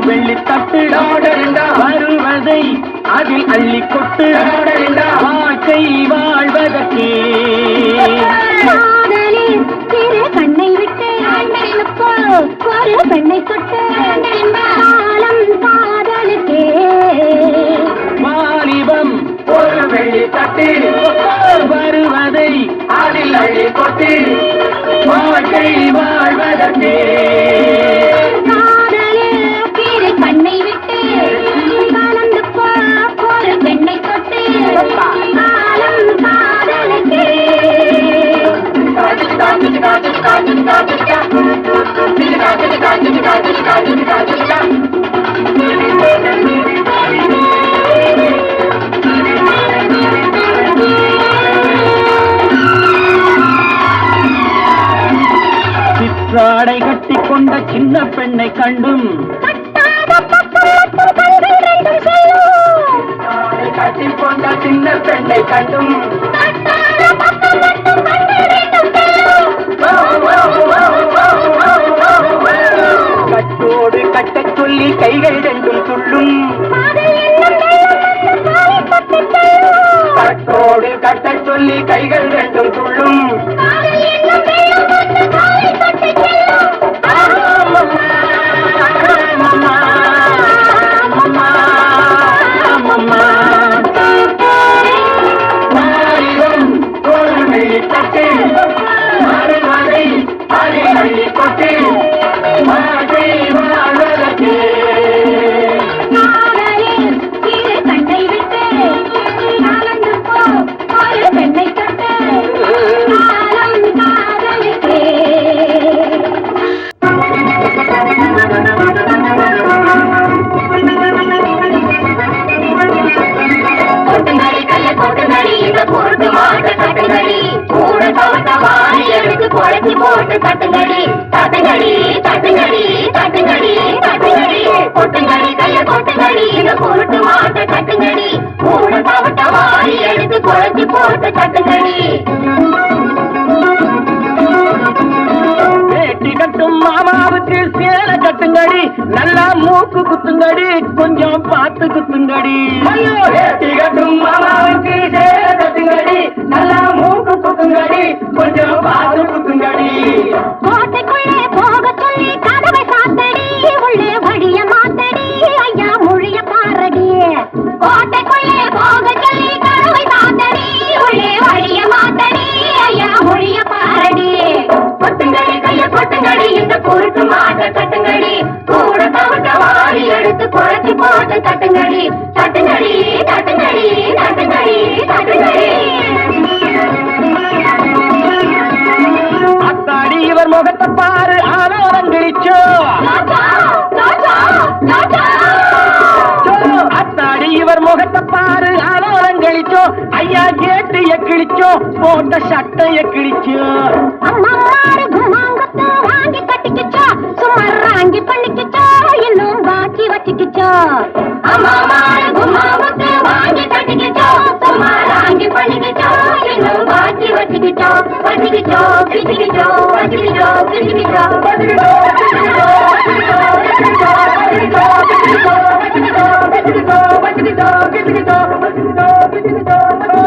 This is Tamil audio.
வெள்ளி தட்டு வருவதை அதில் அள்ளி கொட்டு வாழ்க்கை வாழ்வதற்கே கண்ணை விட்டு ஒரு பெண்ணை தொட்டு காலம் காதலுக்கே வாலிபம் ஒரு வெள்ளி தட்டு வருவதை அதில் அள்ளி கொட்டு வாழ்க்கை வாழ்வதற்கே கண்ணை விட்டு கலந்து ஒரு பெண்ணை தொட்டு காலம் காதலுக்கே சிற்றாடை கட்டி கொண்ட சின்ன பெண்ணை கண்டும் கட்டி கொண்ட சின்ன பெண்ணை கண்டும் கட்டோடு கட்டச் சொல்லி கைகள் ரெண்டும் துள்ளும் கட்டோடு கட்டச் சொல்லி கைகள் ரெண்டும் துள்ளும் போட்டு தட்டுங்கடி தட்டுங்கடி தட்டுங்கடி தட்டுங்கடி தட்டுங்கடி கொட்டுங்கடி கைய கொட்டுங்கடி இந்த பொருட்டு மாட்ட தட்டுங்கடி மூணு தவட்ட வாரி எடுத்து குழச்சி போட்டு தட்டுங்கடி வேட்டி கட்டும் மாமாவுக்கு சேலை கட்டுங்கடி நல்லா மூக்கு குத்துங்கடி கொஞ்சம் பார்த்து குத்துங்கடி வேட்டி கட்டும் மாமாவுக்கு சேலை கட்டுங்கடி நல்லா மூக்கு குத்துங்கடி கொஞ்சம் பார்த்து குத்துங்கடி கோட்டைக்குள்ளே போக சொல்லி கதவை சாத்தடி உள்ளே வழிய மாத்தடி ஐயா மொழிய பாரடி கோட்டைக்குள்ளே போக சொல்லி கதவை சாத்தடி உள்ளே வழிய மாத்தடி ஐயா மொழிய பாரடி கொட்டுங்கடி கைய கொட்டுங்கடி இந்த பொருட்டு மாட்ட தட்டுங்கடி கூட தவிட்ட வாரி எடுத்து குறைச்சி போட்டு தட்டுங்கடி தட்டுங்கடி தட்டுங்கடி தட்டுங்கடி தட்டுங்கடி அத்தாடி இவர் முகத்தை பாரு ஆனோரங்கிழிச்சோ அத்தாடி இவர் முகத்தை பாரு ஆனோரங்கிழிச்சோ ஐயா கேட்டு எக்கிழிச்சோ போட்ட சட்டைய கிழிச்சோ வாங்கி கட்டிக்கிச்சோ சுமார் வாங்கி பண்ணிக்கிச்சோ இன்னும் பாக்கி வச்சுக்கிச்சோ வாங்கி கட்டிக்கிச்சோ சுமார் வாங்கி பண்ணிக்கிச்சோ இன்னும் பாக்கி வச்சுக்கிச்சோ வச்சுக்கிச்சோ கிழிச்சுக்கிச்சோ வச்சுக்கிச்சோ கிழிச்சுக்கிச்சோ வச்சுக்கிச்சோ